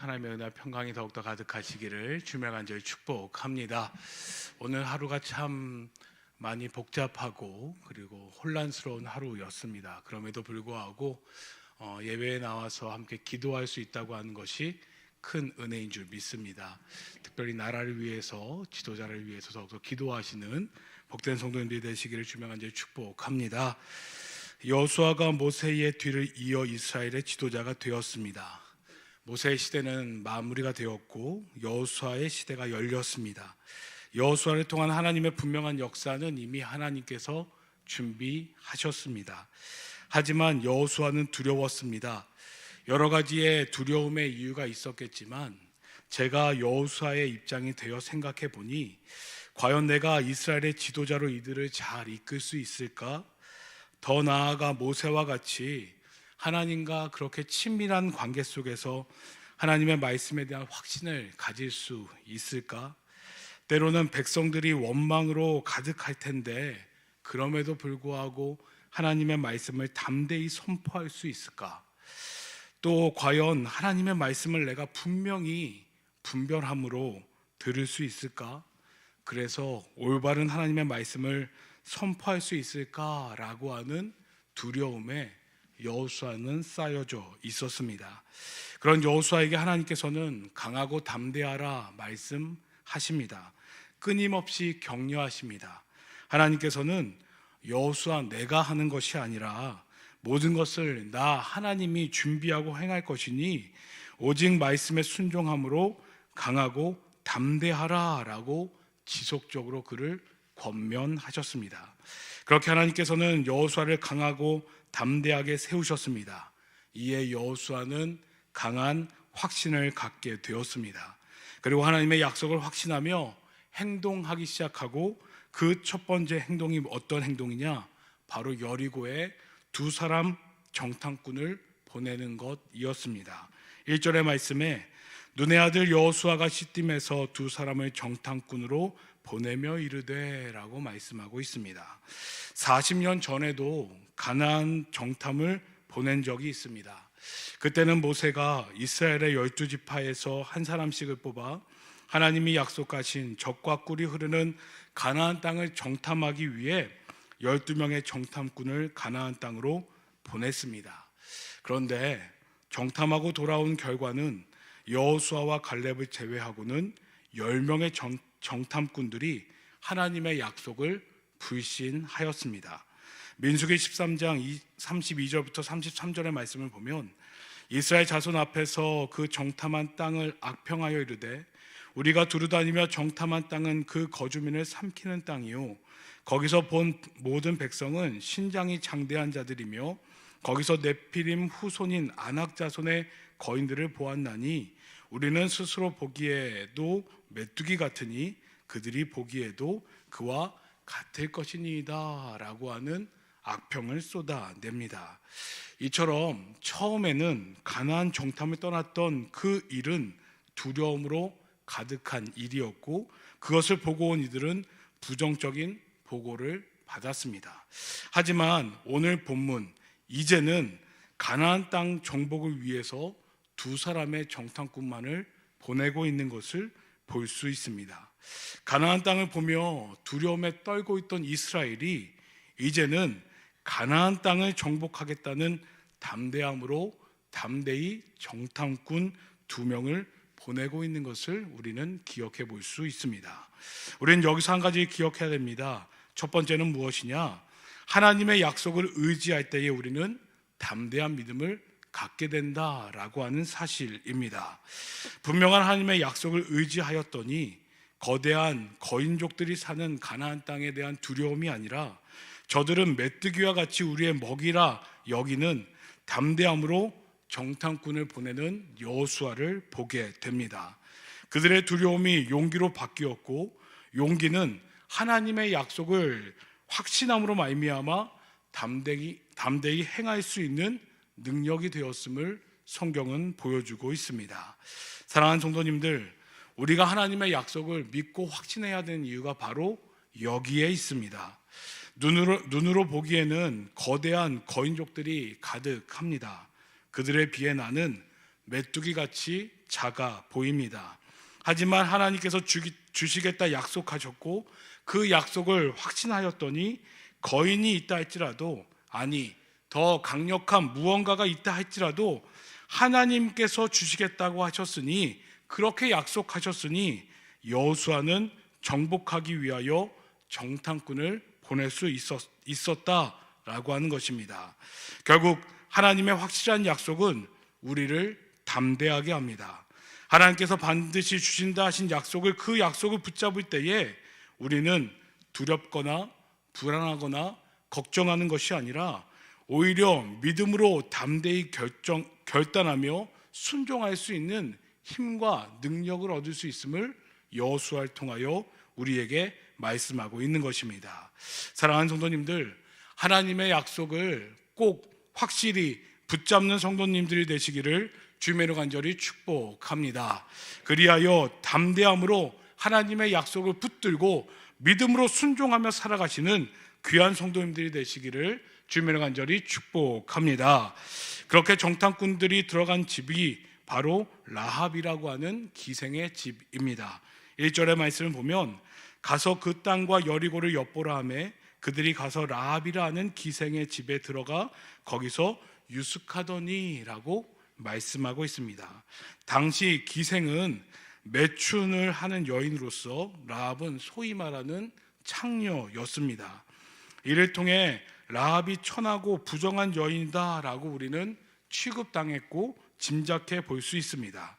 하나님의 은혜와 평강이 더욱더 가득하시기를 주며 간절히 축복합니다. 오늘 하루가 참 많이 복잡하고 그리고 혼란스러운 하루였습니다. 그럼에도 불구하고 예배에 나와서 함께 기도할 수 있다고 하는 것이 큰 은혜인 줄 믿습니다. 특별히 나라를 위해서, 지도자를 위해서 더욱더 기도하시는 복된 성도님들이 되시기를 주며 간절히 축복합니다. 여호수아가 모세의 뒤를 이어 이스라엘의 지도자가 되었습니다. 모세의 시대는 마무리가 되었고 여호수아의 시대가 열렸습니다. 여호수아를 통한 하나님의 분명한 역사는 이미 하나님께서 준비하셨습니다. 하지만 여호수아는 두려웠습니다. 여러 가지의 두려움의 이유가 있었겠지만 제가 여호수아의 입장이 되어 생각해 보니 과연 내가 이스라엘의 지도자로 이들을 잘 이끌 수 있을까? 더 나아가 모세와 같이 하나님과 그렇게 친밀한 관계 속에서 하나님의 말씀에 대한 확신을 가질 수 있을까? 때로는 백성들이 원망으로 가득할 텐데 그럼에도 불구하고 하나님의 말씀을 담대히 선포할 수 있을까? 또 과연 하나님의 말씀을 내가 분명히 분별함으로 들을 수 있을까? 그래서 올바른 하나님의 말씀을 선포할 수 있을까라고 하는 두려움에 여호수아는 쌓여져 있었습니다. 그런 여호수아에게 하나님께서는 강하고 담대하라 말씀하십니다. 끊임없이 격려하십니다. 하나님께서는 여호수아 내가 하는 것이 아니라 모든 것을 나 하나님이 준비하고 행할 것이니 오직 말씀에 순종함으로 강하고 담대하라 라고 지속적으로 그를 권면하셨습니다. 그렇게 하나님께서는 여호수아를 강하고 담대하게 세우셨습니다. 이에 여호수아는 강한 확신을 갖게 되었습니다. 그리고 하나님의 약속을 확신하며 행동하기 시작하고 그 첫 번째 행동이 어떤 행동이냐? 바로 여리고에 두 사람 정탐꾼을 보내는 것이었습니다. 1절의 말씀에 눈의 아들 여호수아가 시딤에서 두 사람을 정탐꾼으로 보내며 이르되 라고 말씀하고 있습니다. 40년 전에도 가나안 정탐을 보낸 적이 있습니다. 그때는 모세가 이스라엘의 12지파에서 한 사람씩을 뽑아 하나님이 약속하신 젖과 꿀이 흐르는 가나안 땅을 정탐하기 위해 12명의 정탐꾼을 가나안 땅으로 보냈습니다. 그런데 정탐하고 돌아온 결과는 여호수아와 갈렙을 제외하고는 10명의 정탐꾼들이 하나님의 약속을 불신하였습니다. 민수기 13장 32절부터 33절의 말씀을 보면 이스라엘 자손 앞에서 그 정탐한 땅을 악평하여 이르되 우리가 두루다니며 정탐한 땅은 그 거주민을 삼키는 땅이요 거기서 본 모든 백성은 신장이 장대한 자들이며 거기서 네피림 후손인 아낙 자손의 거인들을 보았나니 우리는 스스로 보기에도 메뚜기 같으니 그들이 보기에도 그와 같을 것이니이다 라고 하는 악평을 쏟아냅니다. 이처럼 처음에는 가나안 정탐을 떠났던 그 일은 두려움으로 가득한 일이었고 그것을 보고 온 이들은 부정적인 보고를 받았습니다. 하지만 오늘 본문 이제는 가나안 땅 정복을 위해서 두 사람의 정탐꾼만을 보내고 있는 것을 볼 수 있습니다. 가나안 땅을 보며 두려움에 떨고 있던 이스라엘이 이제는 가나안 땅을 정복하겠다는 담대함으로 담대히 정탐꾼 2명을 보내고 있는 것을 우리는 기억해 볼 수 있습니다. 우리는 여기서 한 가지 기억해야 됩니다. 첫 번째는 무엇이냐? 하나님의 약속을 의지할 때에 우리는 담대한 믿음을 갖게 된다라고 하는 사실입니다. 분명한 하나님의 약속을 의지하였더니 거대한 거인족들이 사는 가나안 땅에 대한 두려움이 아니라 저들은 메뚜기와 같이 우리의 먹이라 여기는 담대함으로 정탐꾼을 보내는 여호수아를 보게 됩니다. 그들의 두려움이 용기로 바뀌었고 용기는 하나님의 약속을 확신함으로 말미암아 담대히 행할 수 있는 능력이 되었음을 성경은 보여주고 있습니다. 사랑하는 성도님들, 우리가 하나님의 약속을 믿고 확신해야 되는 이유가 바로 여기에 있습니다. 눈으로 보기에는 거대한 거인족들이 가득합니다. 그들에 비해 나는 메뚜기같이 작아 보입니다. 하지만 하나님께서 주시겠다 약속하셨고 그 약속을 확신하였더니 거인이 있다 할지라도, 아니 더 강력한 무언가가 있다 할지라도 하나님께서 주시겠다고 하셨으니, 그렇게 약속하셨으니 여호수아는 정복하기 위하여 정탐꾼을 보낼 수 있었다라고 하는 것입니다. 결국 하나님의 확실한 약속은 우리를 담대하게 합니다. 하나님께서 반드시 주신다 하신 약속을, 그 약속을 붙잡을 때에 우리는 두렵거나 불안하거나 걱정하는 것이 아니라 오히려 믿음으로 담대히 결단하며 순종할 수 있는 힘과 능력을 얻을 수 있음을 여호수아를 통하여 우리에게 말씀하고 있는 것입니다. 사랑하는 성도님들, 하나님의 약속을 꼭 확실히 붙잡는 성도님들이 되시기를 주님으로 간절히 축복합니다. 그리하여 담대함으로 하나님의 약속을 붙들고 믿음으로 순종하며 살아가시는 귀한 성도님들이 되시기를 주님으로 간절히 축복합니다. 그렇게 정탐꾼들이 들어간 집이 바로 라합이라고 하는 기생의 집입니다. 1절의 말씀을 보면 가서 그 땅과 여리고를 엿보라 하매 그들이 가서 라합이라 하는 기생의 집에 들어가 거기서 유숙하더니라고 말씀하고 있습니다. 당시 기생은 매춘을 하는 여인으로서 라합은 소위 말하는 창녀였습니다. 이를 통해 라합이 천하고 부정한 여인이다라고 우리는 취급당했고 짐작해 볼 수 있습니다.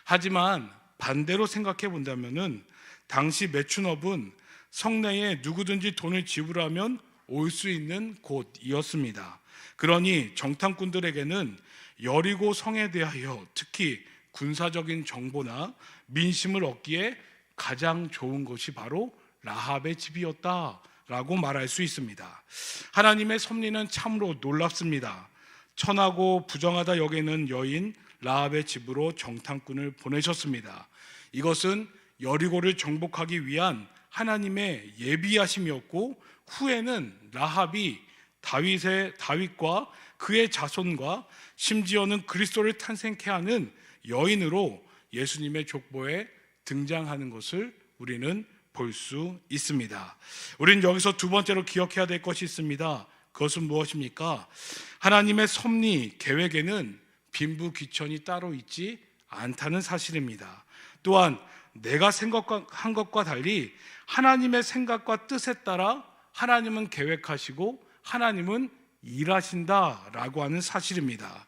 하지만 반대로 생각해 본다면은 당시 매춘업은 성내에 누구든지 돈을 지불하면 올 수 있는 곳이었습니다. 그러니 정탐꾼들에게는 여리고 성에 대하여 특히 군사적인 정보나 민심을 얻기에 가장 좋은 것이 바로 라합의 집이었다라고 말할 수 있습니다. 하나님의 섭리는 참으로 놀랍습니다. 천하고 부정하다 여기는 여인 라합의 집으로 정탐꾼을 보내셨습니다. 이것은 여리고를 정복하기 위한 하나님의 예비하심이었고, 후에는 라합이 다윗과 그의 자손과 심지어는 그리스도를 탄생케 하는 여인으로 예수님의 족보에 등장하는 것을 우리는 볼 수 있습니다. 우리는 여기서 두 번째로 기억해야 될 것이 있습니다. 그것은 무엇입니까? 하나님의 섭리 계획에는 빈부귀천이 따로 있지 않다는 사실입니다. 또한 내가 생각한 것과 달리 하나님의 생각과 뜻에 따라 하나님은 계획하시고 하나님은 일하신다라고 하는 사실입니다.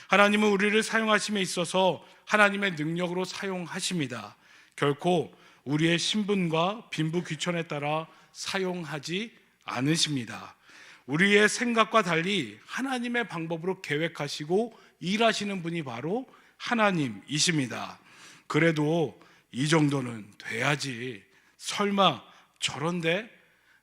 하나님은 우리를 사용하심에 있어서 하나님의 능력으로 사용하십니다. 결코 우리의 신분과 빈부귀천에 따라 사용하지 않으십니다. 우리의 생각과 달리 하나님의 방법으로 계획하시고 일하시는 분이 바로 하나님이십니다. 그래도 이 정도는 돼야지, 설마 저런데?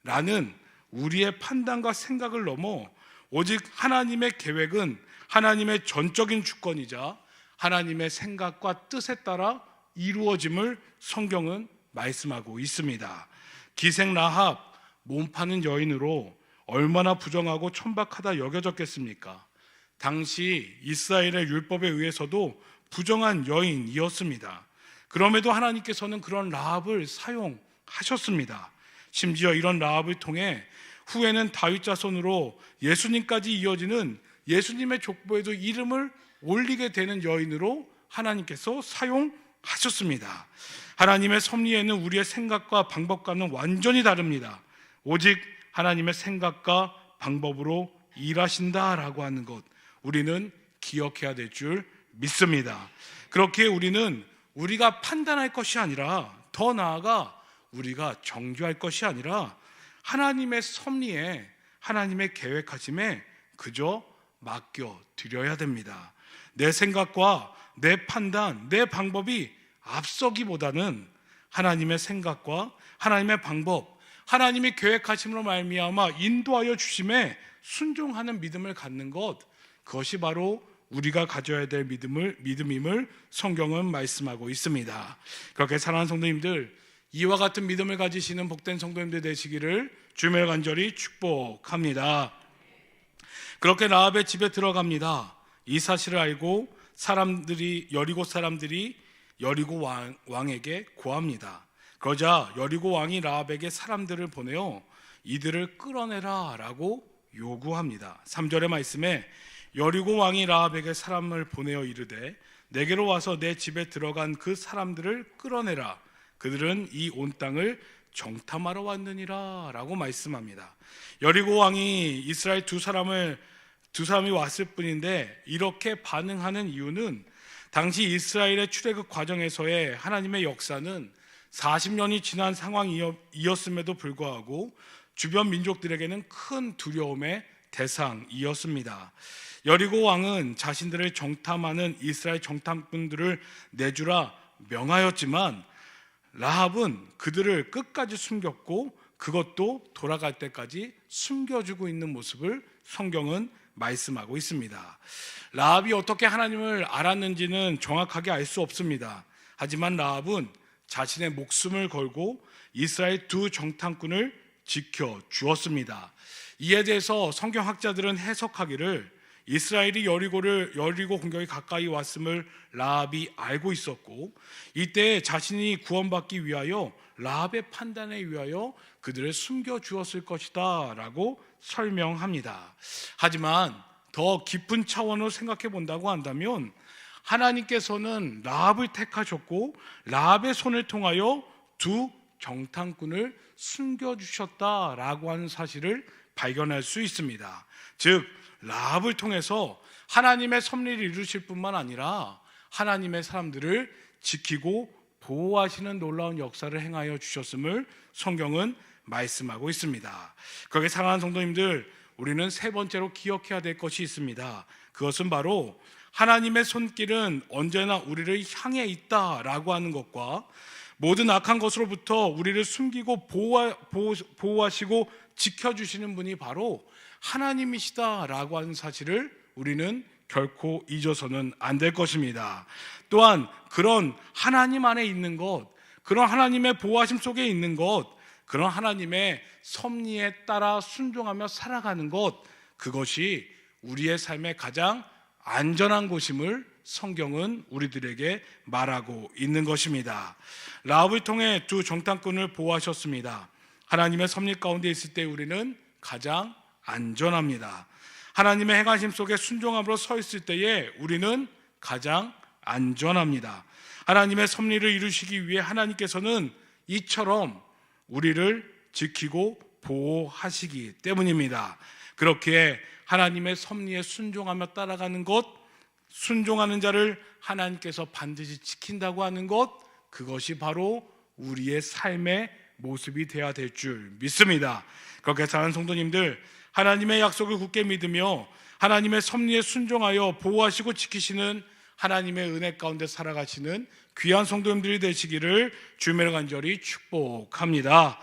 라는 우리의 판단과 생각을 넘어 오직 하나님의 계획은 하나님의 전적인 주권이자 하나님의 생각과 뜻에 따라 이루어짐을 성경은 말씀하고 있습니다. 기생 라합, 몸 파는 여인으로 얼마나 부정하고 천박하다 여겨졌겠습니까? 당시 이스라엘의 율법에 의해서도 부정한 여인이었습니다. 그럼에도 하나님께서는 그런 라합을 사용하셨습니다. 심지어 이런 라합을 통해 후에는 다윗 자손으로 예수님까지 이어지는 예수님의 족보에도 이름을 올리게 되는 여인으로 하나님께서 사용하셨습니다. 하나님의 섭리에는 우리의 생각과 방법과는 완전히 다릅니다. 오직 하나님의 생각과 방법으로 일하신다라고 하는 것, 우리는 기억해야 될 줄 믿습니다. 그렇게 우리는 우리가 판단할 것이 아니라, 더 나아가 우리가 정죄할 것이 아니라 하나님의 섭리에, 하나님의 계획하심에 그저 맡겨드려야 됩니다. 내 생각과 내 판단, 내 방법이 앞서기보다는 하나님의 생각과 하나님의 방법, 하나님이 계획하심으로 말미암아 인도하여 주심에 순종하는 믿음을 갖는 것, 그것이 바로 우리가 가져야 될 믿음임을 성경은 말씀하고 있습니다. 그렇게 사랑하는 성도님들, 이와 같은 믿음을 가지시는 복된 성도님들 되시기를 주님을 간절히 축복합니다. 그렇게 라합의 집에 들어갑니다. 이 사실을 알고 여리고 사람들이 여리고 왕에게 고합니다. 그러자 여리고 왕이 라합에게 사람들을 보내어 이들을 끌어내라 라고 요구합니다. 3절의 말씀에 여리고 왕이 라합에게 사람을 보내어 이르되 내게로 와서 내 집에 들어간 그 사람들을 끌어내라. 그들은 이 온 땅을 정탐하러 왔느니라 라고 말씀합니다. 여리고 왕이 이스라엘 두 사람이 왔을 뿐인데 이렇게 반응하는 이유는 당시 이스라엘의 출애굽 과정에서의 하나님의 역사는 40년이 지난 상황이었음에도 불구하고 주변 민족들에게는 큰 두려움의 대상이었습니다. 여리고 왕은 자신들을 정탐하는 이스라엘 정탐꾼들을 내주라 명하였지만 라합은 그들을 끝까지 숨겼고 그것도 돌아갈 때까지 숨겨주고 있는 모습을 성경은 말씀하고 있습니다. 라합이 어떻게 하나님을 알았는지는 정확하게 알 수 없습니다. 하지만 라합은 자신의 목숨을 걸고 이스라엘 두 정탐꾼을 지켜 주었습니다. 이에 대해서 성경학자들은 해석하기를 이스라엘이 여리고 공격이 가까이 왔음을 라합이 알고 있었고 이때 자신이 구원받기 위하여 라합의 판단에 의하여 그들을 숨겨 주었을 것이다 라고 설명합니다. 하지만 더 깊은 차원으로 생각해 본다고 한다면 하나님께서는 라합을 택하셨고 라합의 손을 통하여 두 정탐꾼을 숨겨주셨다라고 하는 사실을 발견할 수 있습니다. 즉 라합을 통해서 하나님의 섭리를 이루실 뿐만 아니라 하나님의 사람들을 지키고 보호하시는 놀라운 역사를 행하여 주셨음을 성경은 말씀하고 있습니다. 거기에 사랑하는 성도님들, 우리는 세 번째로 기억해야 될 것이 있습니다. 그것은 바로 하나님의 손길은 언제나 우리를 향해 있다라고 하는 것과 모든 악한 것으로부터 우리를 숨기고 보호하시고 지켜주시는 분이 바로 하나님이시다라고 하는 사실을 우리는 결코 잊어서는 안 될 것입니다. 또한 그런 하나님 안에 있는 것, 그런 하나님의 보호하심 속에 있는 것, 그런 하나님의 섭리에 따라 순종하며 살아가는 것, 그것이 우리의 삶의 가장 안전한 곳임을 성경은 우리들에게 말하고 있는 것입니다. 라합을 통해 두 정탐꾼을 보호하셨습니다. 하나님의 섭리 가운데 있을 때 우리는 가장 안전합니다. 하나님의 행하심 속에 순종함으로 서 있을 때에 우리는 가장 안전합니다. 하나님의 섭리를 이루시기 위해 하나님께서는 이처럼 우리를 지키고 보호하시기 때문입니다. 그렇게 하나님의 섭리에 순종하며 따라가는 것, 순종하는 자를 하나님께서 반드시 지킨다고 하는 것, 그것이 바로 우리의 삶의 모습이 되어야 될 줄 믿습니다. 그렇게 사는 성도님들, 하나님의 약속을 굳게 믿으며 하나님의 섭리에 순종하여 보호하시고 지키시는 하나님의 은혜 가운데 살아가시는 귀한 성도님들이 되시기를 주님의 간절히 축복합니다.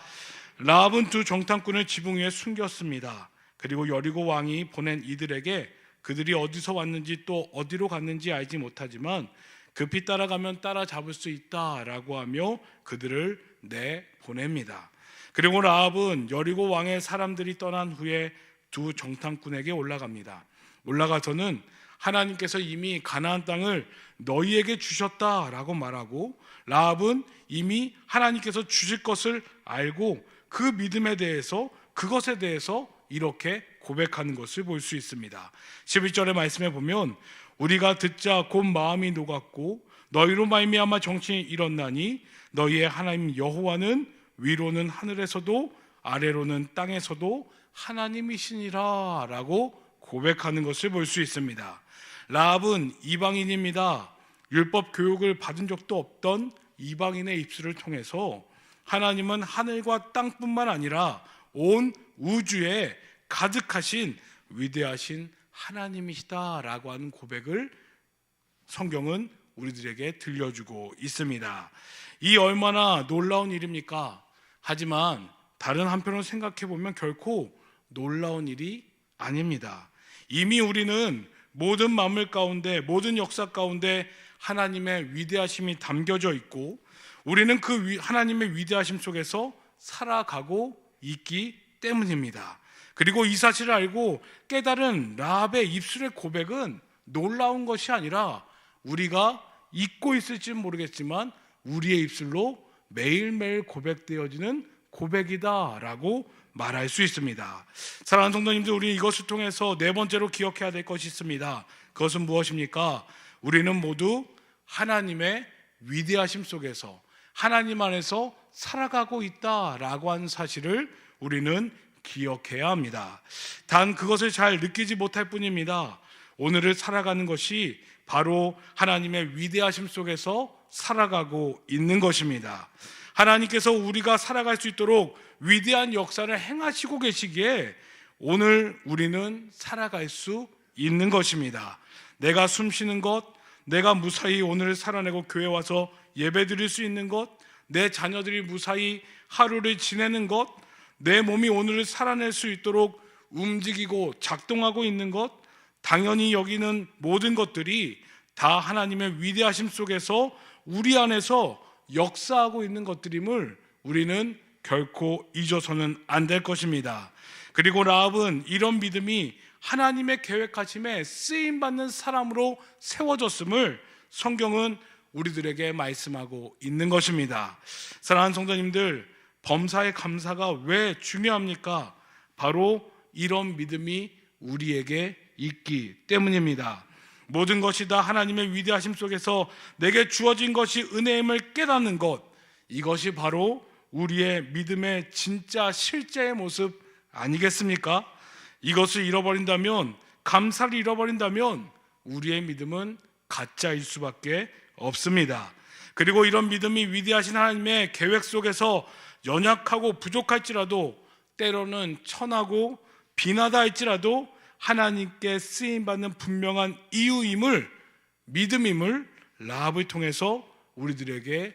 라합은 두 정탐꾼을 지붕 위에 숨겼습니다. 그리고 여리고 왕이 보낸 이들에게 그들이 어디서 왔는지 또 어디로 갔는지 알지 못하지만 급히 따라가면 따라잡을 수 있다라고 하며 그들을 내보냅니다. 그리고 라합은 여리고 왕의 사람들이 떠난 후에 두 정탐꾼에게 올라갑니다. 올라가서는 하나님께서 이미 가나안 땅을 너희에게 주셨다라고 말하고 라합은 이미 하나님께서 주실 것을 알고 그 믿음에 대해서 그것에 대해서 이렇게 고백하는 것을 볼 수 있습니다. 11절의 말씀에 보면 우리가 듣자 곧 마음이 녹았고 너희로 말미암아 정신이 일었나니 너희의 하나님 여호와는 위로는 하늘에서도 아래로는 땅에서도 하나님이시니라 라고 고백하는 것을 볼 수 있습니다. 라합은 이방인입니다. 율법 교육을 받은 적도 없던 이방인의 입술을 통해서 하나님은 하늘과 땅뿐만 아니라 온 우주에 가득하신 위대하신 하나님이시다라고 하는 고백을 성경은 우리들에게 들려주고 있습니다. 이 얼마나 놀라운 일입니까? 하지만 다른 한편으로 생각해 보면 결코 놀라운 일이 아닙니다. 이미 우리는 모든 만물 가운데, 모든 역사 가운데 하나님의 위대하심이 담겨져 있고 우리는 그 하나님의 위대하심 속에서 살아가고 있기 때문입니다. 그리고 이 사실을 알고 깨달은 라합의 입술의 고백은 놀라운 것이 아니라 우리가 잊고 있을지는 모르겠지만 우리의 입술로 매일매일 고백되어지는 고백이다라고 말할 수 있습니다. 사랑하는 성도님들, 우리 이것을 통해서 네 번째로 기억해야 될 것이 있습니다. 그것은 무엇입니까? 우리는 모두 하나님의 위대하심 속에서 하나님 안에서 살아가고 있다라고 하는 사실을 우리는 기억해야 합니다. 단 그것을 잘 느끼지 못할 뿐입니다. 오늘을 살아가는 것이 바로 하나님의 위대하심 속에서 살아가고 있는 것입니다. 하나님께서 우리가 살아갈 수 있도록 위대한 역사를 행하시고 계시기에 오늘 우리는 살아갈 수 있는 것입니다. 내가 숨쉬는 것, 내가 무사히 오늘을 살아내고 교회 와서 예배 드릴 수 있는 것, 내 자녀들이 무사히 하루를 지내는 것, 내 몸이 오늘을 살아낼 수 있도록 움직이고 작동하고 있는 것, 당연히 여기는 모든 것들이 다 하나님의 위대하심 속에서 우리 안에서 역사하고 있는 것들임을 우리는 결코 잊어서는 안 될 것입니다. 그리고 라합은 이런 믿음이 하나님의 계획하심에 쓰임받는 사람으로 세워졌음을 성경은 우리들에게 말씀하고 있는 것입니다. 사랑하는 성도님들, 범사의 감사가 왜 중요합니까? 바로 이런 믿음이 우리에게 있기 때문입니다. 모든 것이 다 하나님의 위대하심 속에서 내게 주어진 것이 은혜임을 깨닫는 것, 이것이 바로 우리의 믿음의 진짜 실제의 모습 아니겠습니까? 이것을 잃어버린다면, 감사를 잃어버린다면 우리의 믿음은 가짜일 수밖에 없습니다. 그리고 이런 믿음이 위대하신 하나님의 계획 속에서 연약하고 부족할지라도, 때로는 천하고 비나다 할지라도 하나님께 쓰임받는 분명한 이유임을, 믿음임을 라합을 통해서 우리들에게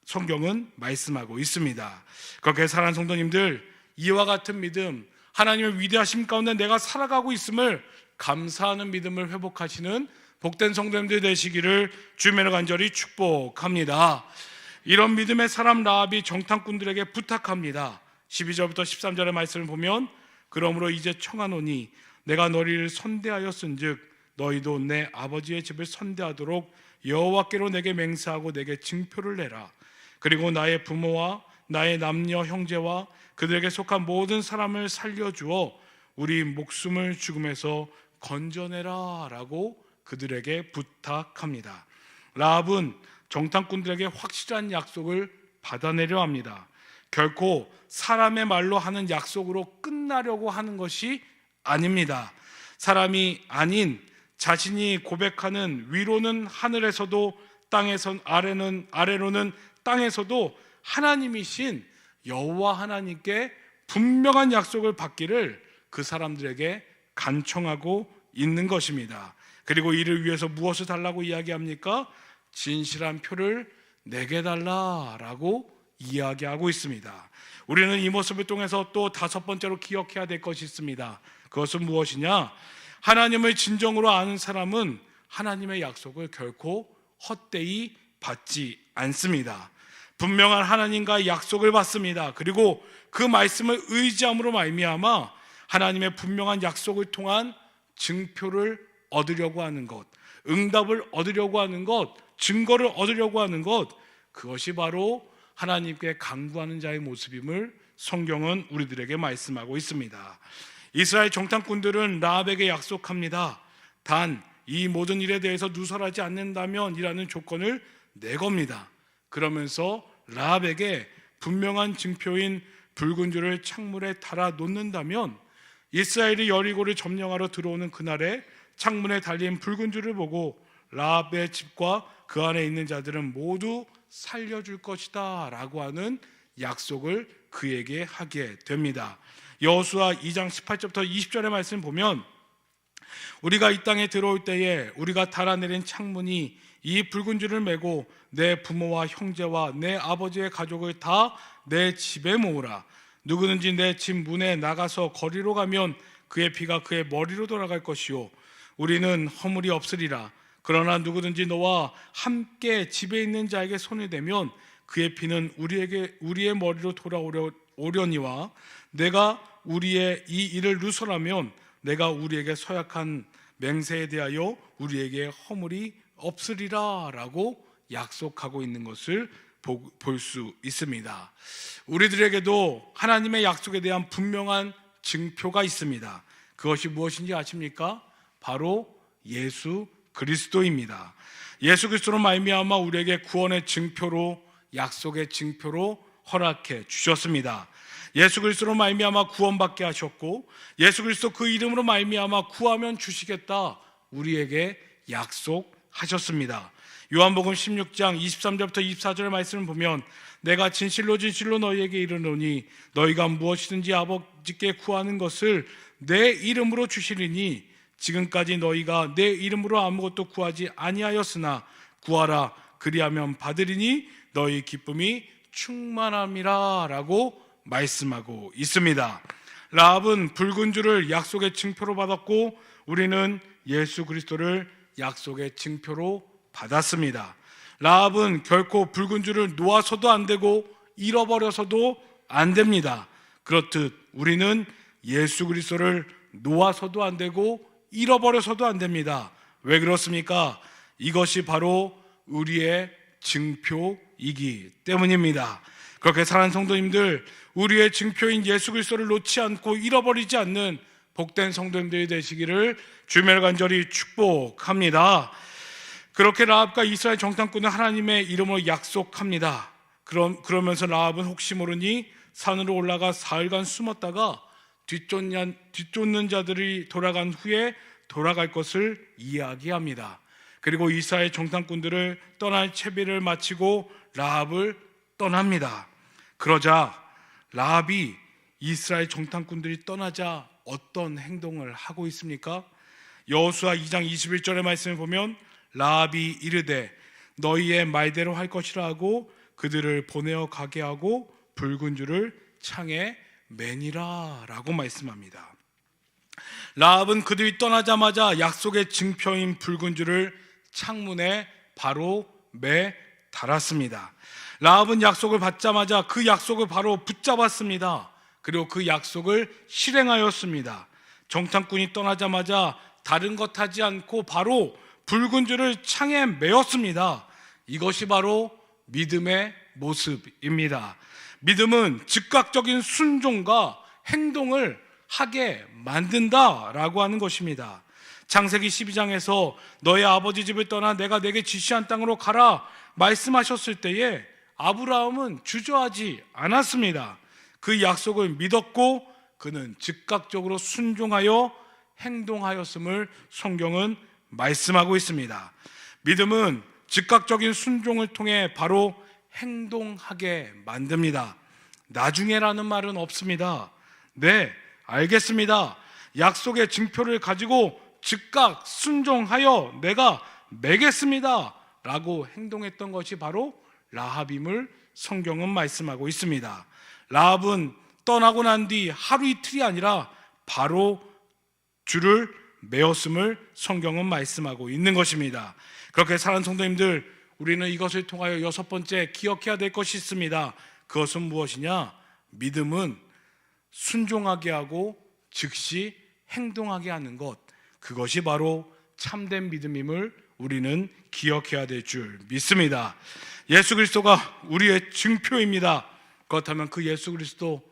성경은 말씀하고 있습니다. 그렇게 사랑하는 성도님들, 이와 같은 믿음, 하나님의 위대하심 가운데 내가 살아가고 있음을 감사하는 믿음을 회복하시는 복된 성도님들 되시기를 주님으로 간절히 축복합니다. 이런 믿음의 사람 라합이 정탐꾼들에게 부탁합니다. 12절부터 13절의 말씀을 보면, 그러므로 이제 청하노니 내가 너희를 선대하였은즉 너희도 내 아버지의 집을 선대하도록 여호와께로 내게 맹세하고 내게 증표를 내라. 그리고 나의 부모와 나의 남녀 형제와 그들에게 속한 모든 사람을 살려주어 우리 목숨을 죽음에서 건져내라 라고 그들에게 부탁합니다. 라합은 정탐꾼들에게 확실한 약속을 받아내려 합니다. 결코 사람의 말로 하는 약속으로 끝나려고 하는 것이 아닙니다. 사람이 아닌 자신이 고백하는 위로는 하늘에서도 땅에선 아래로는 땅에서도 하나님이신 여호와 하나님께 분명한 약속을 받기를 그 사람들에게 간청하고 있는 것입니다. 그리고 이를 위해서 무엇을 달라고 이야기합니까? 진실한 표를 내게 달라라고 이야기하고 있습니다. 우리는 이 모습을 통해서 또 다섯 번째로 기억해야 될 것이 있습니다. 그것은 무엇이냐? 하나님을 진정으로 아는 사람은 하나님의 약속을 결코 헛되이 받지 않습니다. 분명한 하나님과 약속을 받습니다. 그리고 그 말씀을 의지함으로 말미암아 하나님의 분명한 약속을 통한 증표를 얻으려고 하는 것, 응답을 얻으려고 하는 것, 증거를 얻으려고 하는 것, 그것이 바로 하나님께 간구하는 자의 모습임을 성경은 우리들에게 말씀하고 있습니다. 이스라엘 정탐꾼들은 라합에게 약속합니다. 단 이 모든 일에 대해서 누설하지 않는다면 이라는 조건을 내겁니다. 그러면서 라합에게 분명한 증표인 붉은 줄을 창문에 달아 놓는다면 이스라엘이 여리고를 점령하러 들어오는 그날에 창문에 달린 붉은 줄을 보고 라합의 집과 그 안에 있는 자들은 모두 살려줄 것이다 라고 하는 약속을 그에게 하게 됩니다. 여호수아 2장 18절부터 20절의 말씀을 보면, 우리가 이 땅에 들어올 때에 우리가 달아내린 창문이 이 붉은 줄을 메고 내 부모와 형제와 내 아버지의 가족을 다 내 집에 모으라. 누구든지 내 집 문에 나가서 거리로 가면 그의 피가 그의 머리로 돌아갈 것이요 우리는 허물이 없으리라. 그러나 누구든지 너와 함께 집에 있는 자에게 손을 대면 그의 피는 우리의 머리로 돌아오려니와 내가 우리의 이 일을 누설하면 내가 우리에게 서약한 맹세에 대하여 우리에게 허물이 없으리라 라고 약속하고 있는 것을 볼 수 있습니다. 우리들에게도 하나님의 약속에 대한 분명한 증표가 있습니다. 그것이 무엇인지 아십니까? 바로 예수 그리스도입니다. 예수 그리스도로 말미암아 우리에게 구원의 증표로, 약속의 증표로 허락해 주셨습니다. 예수 그리스도로 말미암아 구원받게 하셨고, 예수 그리스도 그 이름으로 말미암아 구하면 주시겠다 우리에게 약속하셨습니다. 요한복음 16장 23절부터 24절의 말씀을 보면, 내가 진실로 진실로 너희에게 이르노니 너희가 무엇이든지 아버지께 구하는 것을 내 이름으로 주시리니 지금까지 너희가 내 이름으로 아무것도 구하지 아니하였으나 구하라 그리하면 받으리니 너희 기쁨이 충만함이라 라고 말씀하고 있습니다. 라합은 붉은 줄을 약속의 증표로 받았고, 우리는 예수 그리스도를 약속의 증표로 받았습니다. 라합은 결코 붉은 줄을 놓아서도 안 되고 잃어버려서도 안 됩니다. 그렇듯 우리는 예수 그리스도를 놓아서도 안 되고 잃어버려서도 안 됩니다. 왜 그렇습니까? 이것이 바로 우리의 증표이기 때문입니다. 그렇게 사랑하는 성도님들, 우리의 증표인 예수 그리스도를 놓지 않고 잃어버리지 않는 복된 성도님들이 되시기를 주님을 간절히 축복합니다. 그렇게 라합과 이스라엘 정탐꾼은 하나님의 이름으로 약속합니다. 그러면서 라합은 혹시 모르니 산으로 올라가 사흘간 숨었다가 뒤쫓는 자들이 돌아간 후에 돌아갈 것을 이야기합니다. 그리고 이스라엘 정탐꾼들을 떠날 채비를 마치고 라합을 떠납니다. 그러자 라합이 이스라엘 정탐꾼들이 떠나자 어떤 행동을 하고 있습니까? 여호수아 2장 21절의 말씀을 보면, 라합이 이르되 너희의 말대로 할 것이라 하고 그들을 보내어 가게 하고 붉은 줄을 창에 매니라 라고 말씀합니다. 라합은 그들이 떠나자마자 약속의 증표인 붉은 줄을 창문에 바로 매 달았습니다. 라합은 약속을 받자마자 그 약속을 바로 붙잡았습니다. 그리고 그 약속을 실행하였습니다. 정탐꾼이 떠나자마자 다른 것 하지 않고 바로 붉은 줄을 창에 메었습니다. 이것이 바로 믿음의 모습입니다. 믿음은 즉각적인 순종과 행동을 하게 만든다라고 하는 것입니다. 창세기 12장에서 너의 아버지 집을 떠나 내가 내게 지시한 땅으로 가라 말씀하셨을 때에 아브라함은 주저하지 않았습니다. 그 약속을 믿었고 그는 즉각적으로 순종하여 행동하였음을 성경은 말씀하고 있습니다. 믿음은 즉각적인 순종을 통해 바로 행동하게 만듭니다. 나중에라는 말은 없습니다. 네, 알겠습니다. 약속의 증표를 가지고 즉각 순종하여 내가 매겠습니다 라고 행동했던 것이 바로 라합임을 성경은 말씀하고 있습니다. 라합은 떠나고 난 뒤 하루 이틀이 아니라 바로 줄을 메었음을 성경은 말씀하고 있는 것입니다. 그렇게 사랑하는 성도님들, 우리는 이것을 통하여 여섯 번째 기억해야 될 것이 있습니다. 그것은 무엇이냐? 믿음은 순종하게 하고 즉시 행동하게 하는 것, 그것이 바로 참된 믿음임을 우리는 기억해야 될 줄 믿습니다. 예수 그리스도가 우리의 증표입니다. 그렇다면 그 예수 그리스도,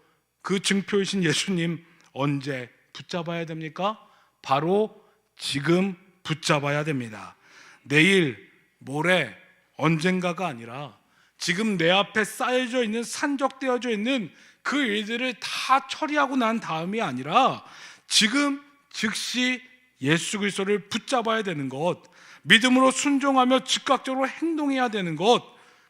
그 증표이신 예수님 언제 붙잡아야 됩니까? 바로 지금 붙잡아야 됩니다. 내일, 모레, 언젠가가 아니라 지금 내 앞에 쌓여져 있는, 산적되어져 있는 그 일들을 다 처리하고 난 다음이 아니라 지금 즉시 예수 그리스도를 붙잡아야 되는 것, 믿음으로 순종하며 즉각적으로 행동해야 되는 것,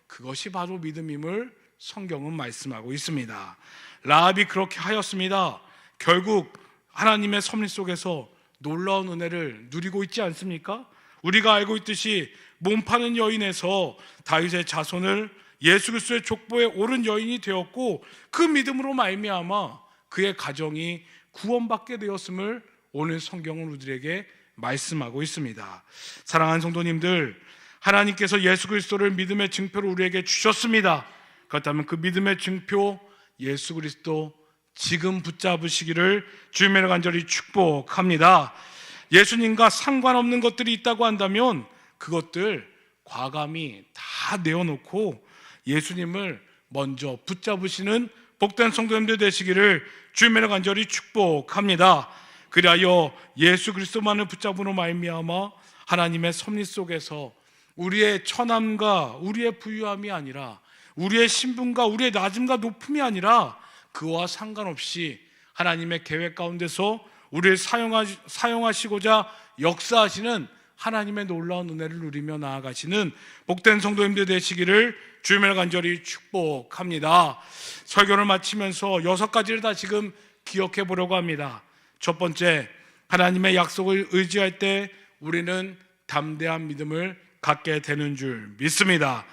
그것이 바로 믿음임을 성경은 말씀하고 있습니다. 라합이 그렇게 하였습니다. 결국 하나님의 섭리 속에서 놀라운 은혜를 누리고 있지 않습니까? 우리가 알고 있듯이 몸 파는 여인에서 다윗의 자손을 예수 그리스도의 족보에 오른 여인이 되었고, 그 믿음으로 말미암아 그의 가정이 구원받게 되었음을 오늘 성경은 우리에게 말씀하고 있습니다. 사랑하는 성도님들, 하나님께서 예수 그리스도를 믿음의 증표로 우리에게 주셨습니다. 그렇다면 그 믿음의 증표 예수 그리스도 지금 붙잡으시기를 주님의 간절히 축복합니다. 예수님과 상관없는 것들이 있다고 한다면 그것들 과감히 다 내어놓고 예수님을 먼저 붙잡으시는 복된 성도님들 되시기를 주님의 간절히 축복합니다. 그리하여 예수 그리스도만을 붙잡으로 말미암아 하나님의 섭리 속에서 우리의 처남과 우리의 부유함이 아니라, 우리의 신분과 우리의 낮음과 높음이 아니라, 그와 상관없이 하나님의 계획 가운데서 우리를 사용하시고자 역사하시는 하나님의 놀라운 은혜를 누리며 나아가시는 복된 성도님들 되시기를 주님을 간절히 축복합니다. 설교를 마치면서 6가지를 다시금 기억해 보려고 합니다. 첫 번째, 하나님의 약속을 의지할 때 우리는 담대한 믿음을 갖게 되는 줄 믿습니다.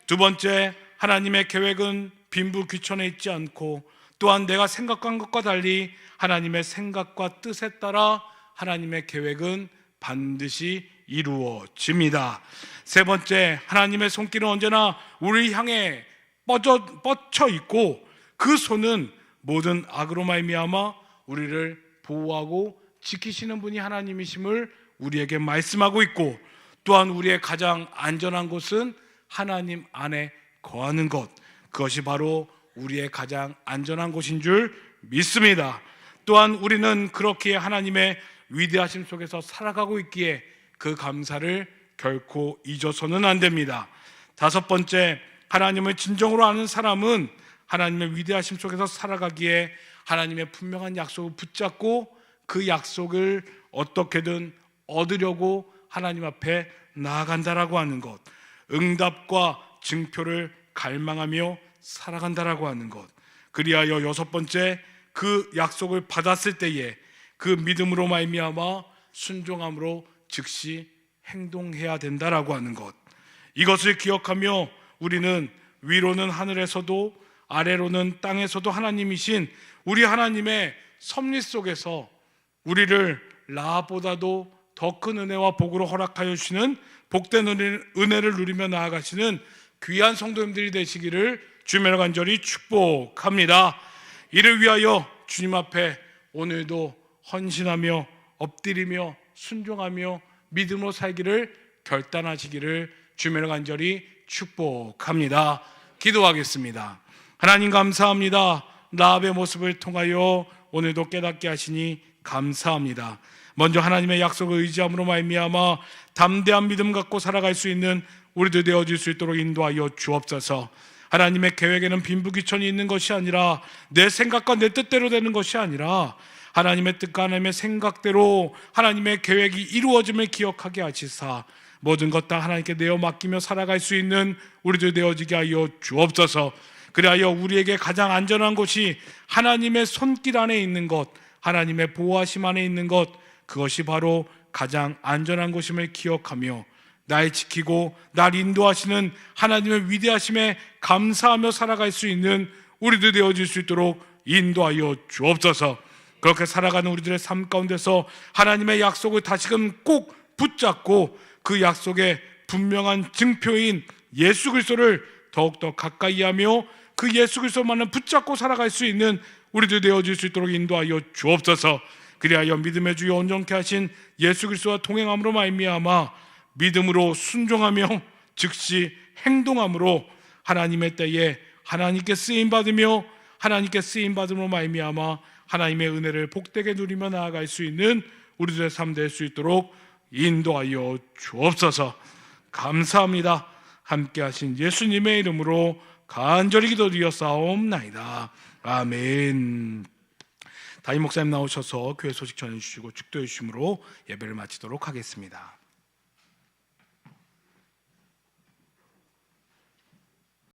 두 번째, 하나님의 계획은 빈부귀천에 있지 않고, 또한 내가 생각한 것과 달리 하나님의 생각과 뜻에 따라 하나님의 계획은 반드시 이루어집니다. 세 번째, 하나님의 손길은 언제나 우리를 향해 뻗쳐 있고, 그 손은 모든 악으로 말미암아 우리를 보호하고 지키시는 분이 하나님이심을 우리에게 말씀하고 있고, 또한 우리의 가장 안전한 곳은 하나님 안에 거하는 것, 그것이 바로 우리의 가장 안전한 곳인 줄 믿습니다. 또한 우리는 그렇게 하나님의 위대하심 속에서 살아가고 있기에 그 감사를 결코 잊어서는 안 됩니다. 다섯 번째, 하나님을 진정으로 아는 사람은 하나님의 위대하심 속에서 살아가기에 하나님의 분명한 약속을 붙잡고 그 약속을 어떻게든 얻으려고 하나님 앞에 나아간다라고 하는 것, 응답과 증표를 갈망하며 살아간다라고 하는 것. 그리하여 여섯 번째, 그 약속을 받았을 때에 그 믿음으로 말미암아 순종함으로 즉시 행동해야 된다라고 하는 것. 이것을 기억하며 우리는 위로는 하늘에서도 아래로는 땅에서도 하나님이신 우리 하나님의 섭리 속에서 우리를 나보다도 더 큰 은혜와 복으로 허락하여 주시는 복된 은혜를 누리며 나아가시는 귀한 성도님들이 되시기를 주님의 간절히 축복합니다. 이를 위하여 주님 앞에 오늘도 헌신하며 엎드리며 순종하며 믿음으로 살기를 결단하시기를 주님의 간절히 축복합니다. 기도하겠습니다. 하나님 감사합니다. 라합의 모습을 통하여 오늘도 깨닫게 하시니 감사합니다. 먼저 하나님의 약속을 의지함으로 말미암아 담대한 믿음 갖고 살아갈 수 있는 우리들 되어질 수 있도록 인도하여 주옵소서. 하나님의 계획에는 빈부귀천이 있는 것이 아니라 내 생각과 내 뜻대로 되는 것이 아니라 하나님의 뜻과 하나님의 생각대로 하나님의 계획이 이루어짐을 기억하게 하시사 모든 것 다 하나님께 내어 맡기며 살아갈 수 있는 우리들 되어지게 하여 주옵소서. 그리하여 우리에게 가장 안전한 곳이 하나님의 손길 안에 있는 것, 하나님의 보호하심 안에 있는 것, 그것이 바로 가장 안전한 곳임을 기억하며 날 지키고 날 인도하시는 하나님의 위대하심에 감사하며 살아갈 수 있는 우리들 되어질 수 있도록 인도하여 주옵소서. 그렇게 살아가는 우리들의 삶 가운데서 하나님의 약속을 다시금 꼭 붙잡고 그 약속의 분명한 증표인 예수 그리스도를 더욱더 가까이 하며 그 예수 그리스도만을 붙잡고 살아갈 수 있는 우리들 되어질 수 있도록 인도하여 주옵소서. 그리하여 믿음의 주여 온전케 하신 예수 그리스도와 동행함으로 말미암아 믿음으로 순종하며 즉시 행동함으로 하나님의 때에 하나님께 쓰임받으며 하나님께 쓰임받음으로 말미암아 하나님의 은혜를 복되게 누리며 나아갈 수 있는 우리들의 삶 될 수 있도록 인도하여 주옵소서. 감사합니다. 함께 하신 예수님의 이름으로 간절히 기도드렸사옵나이다. 아멘. 담임 목사님 나오셔서 교회 소식 전해주시고 축도해 주심으로 예배를 마치도록 하겠습니다.